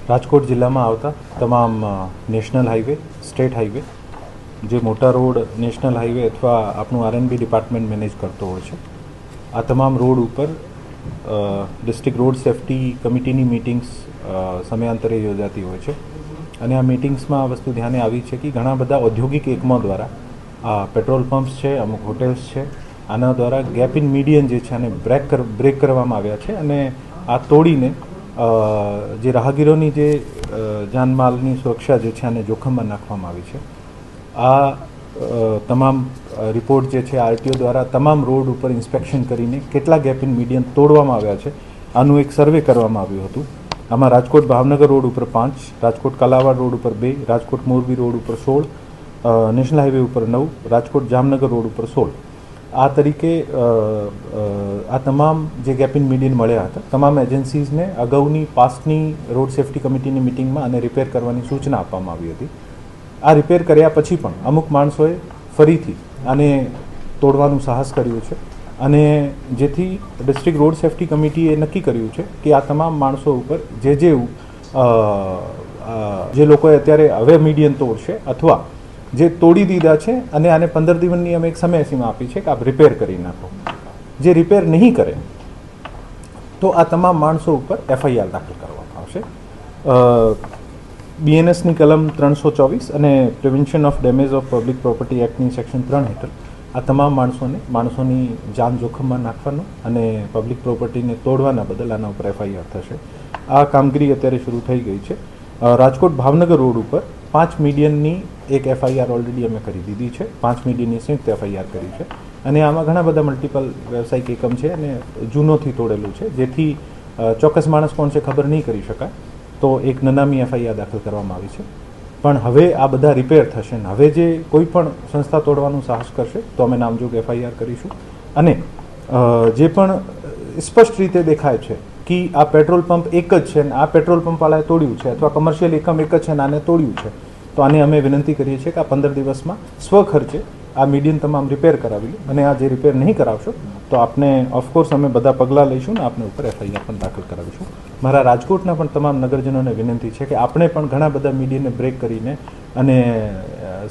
રાજકોટ જિલ્લામાં આવતા તમામ નેશનલ હાઈવે, સ્ટેટ હાઈવે, જે મોટા રોડ નેશનલ હાઈવે અથવા આપણું આરએનબી ડિપાર્ટમેન્ટ મેનેજ કરતો હોય છે, આ તમામ રોડ ઉપર ડિસ્ટ્રિક્ટ રોડ સેફ્ટી કમિટીની મિટિંગ્સ સમયાંતરે યોજાતી હોય છે. અને આ મિટિંગ્સમાં આ વસ્તુ ધ્યાને આવી છે કે ઘણા બધા ઔદ્યોગિક એકમો દ્વારા આ પેટ્રોલ પંપ્સ છે, અમુક હોટેલ્સ છે, આના દ્વારા ગેપ ઇન મીડિયન જે છે આને બ્રેક કરવામાં આવ્યા છે અને આ તોડીને જે રાહગીરોની જે જાનમાલની સુરક્ષા જે છે આને જોખમમાં નાખવામાં આવી છે. આ તમામ રિપોર્ટ જે છે આરટીઓ દ્વારા તમામ રોડ ઉપર ઇન્સ્પેક્શન કરીને કેટલા ગેપ ઇન મીડિયન તોડવામાં આવ્યા છે આનું એક સર્વે કરવામાં આવ્યું હતું. આમાં રાજકોટ ભાવનગર રોડ ઉપર 5, રાજકોટ કાલાવાડ રોડ ઉપર 2, રાજકોટ મોરબી રોડ ઉપર 16, નેશનલ હાઈવે ઉપર 9, રાજકોટ જામનગર રોડ ઉપર 16. આ તરીકે આ તમામ જે ગેપ ઇન મીડિયન મળ્યા હતા તમામ એજન્સીઝને અગાઉની પાસ્ટની રોડ સેફ્ટી કમિટીની મિટિંગમાં આને રિપેર કરવાની સૂચના આપવામાં આવી હતી. આ રિપેર કર્યા પછી પણ અમુક માણસોએ ફરીથી આને તોડવાનું સાહસ કર્યું છે અને જેથી ડિસ્ટ્રિક્ટ રોડ સેફ્ટી કમિટીએ નક્કી કર્યું છે કે આ તમામ માણસો ઉપર જે લોકોએ અત્યારે હવે મીડિયન તોડશે અથવા જે તોડી દીધા છે અને આને 15 દિવસની અમે એક સમયસીમા આપી છે કે આપ રિપેર કરી નાખો. જે રિપેર નહીં કરે તો આ તમામ માણસો ઉપર એફઆઈઆર દાખલ કરવામાં આવશે. બીએનએસની કલમ 324 અને prevention of damage of public property એક્ટની સેક્શન 3 હેઠળ આ તમામ માણસોની જાન જોખમમાં નાખવાનો અને પબ્લિક પ્રોપર્ટીને તોડવાના બદલ આના ઉપર એફઆઈઆર થશે. આ કામગીરી અત્યારે શરૂ થઈ ગઈ છે. રાજકોટ ભાવનગર રોડ ઉપર 5 મીડિયનની એક એફઆઈઆર ઓલરેડી અમે કરી દીધી છે. 5 મીડિયનની સંયુક્ત એફઆઈઆર કરી છે અને આમાં ઘણા બધા મલ્ટિપલ વ્યવસાયિક એકમ છે અને જૂનોથી તોડેલું છે, જેથી ચોક્કસ માણસ કોણ છે ખબર નહીં કરી શકાય. તો એક નનામી એફઆઈઆર દાખલ કરવામાં આવી છે. પણ હવે આ બધા રિપેર થશે ને હવે જે કોઈ પણ સંસ્થા તોડવાનું સાહસ કરશે તો અમે નામજોગ એફઆઈઆર કરીશું. અને જે પણ સ્પષ્ટ રીતે દેખાય છે કે આ પેટ્રોલ પંપ એક જ છે ને આ પેટ્રોલ પંપવાળાએ તોડ્યું છે અથવા કમર્શિયલ એકમ એક જ છે ને આને તોડ્યું છે, તો આને અમે વિનંતી કરીએ છીએ કે આ 15 દિવસમાં સ્વખર્ચે આ મીડિયન તમામ રિપેર કરાવી લો અને આ જે રિપેર નહીં કરાવશો તો આપને ઓફકોર્સ અમે બધા પગલાં લઈશું ને આપને ઉપર એફઆઈઆર પણ દાખલ કરાવીશું. મારા રાજકોટના પણ તમામ નગરજનોને વિનંતી છે કે આપણે પણ ઘણા બધા મીડિયનને બ્રેક કરીને અને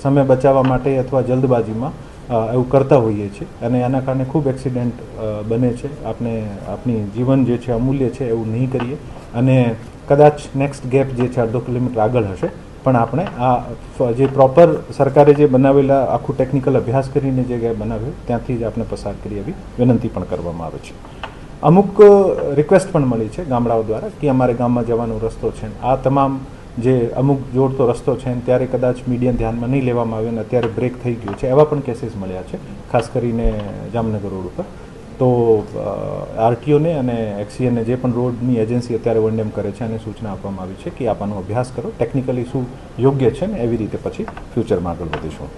સમય બચાવવા માટે અથવા જલ્દબાજીમાં એવું કરતા હોઈએ છીએ અને આના કારણે ખૂબ એક્સિડન્ટ બને છે. આપણી જીવન જે છે અમૂલ્ય છે, એવું નહીં કરીએ. અને કદાચ નેક્સ્ટ ગેપ જે છે 1.5 કિલોમીટર આગળ હશે પણ આપણે આ જે પ્રોપર સરકારે જે બનાવેલા આખું ટેકનિકલ અભ્યાસ કરીને જે ગેપ બનાવ્યો ત્યાંથી જ આપણે પસાર કરી એવી વિનંતી પણ કરવામાં આવે છે. અમુક રિક્વેસ્ટ પણ મળી છે ગામડાઓ દ્વારા કે અમારે ગામમાં જવાનો રસ્તો છે, આ તમામ જે અમુક જોડતો રસ્તો છે ત્યારે કદાચ મીડિયન ધ્યાનમાં નહીં લેવામાં આવે અને અત્યારે બ્રેક થઈ ગયું છે, એવા પણ કેસીસ મળ્યા છે, ખાસ કરીને જામનગર રોડ ઉપર. તો આરટીઓને અને એક્સીએને જે પણ રોડની એજન્સી અત્યારે વનડેમ કરે છે એને સૂચના આપવામાં આવી છે કે આપ આનો અભ્યાસ કરો, ટેકનિકલી શું યોગ્ય છે ને એવી રીતે પછી ફ્યુચરમાં આગળ વધીશું.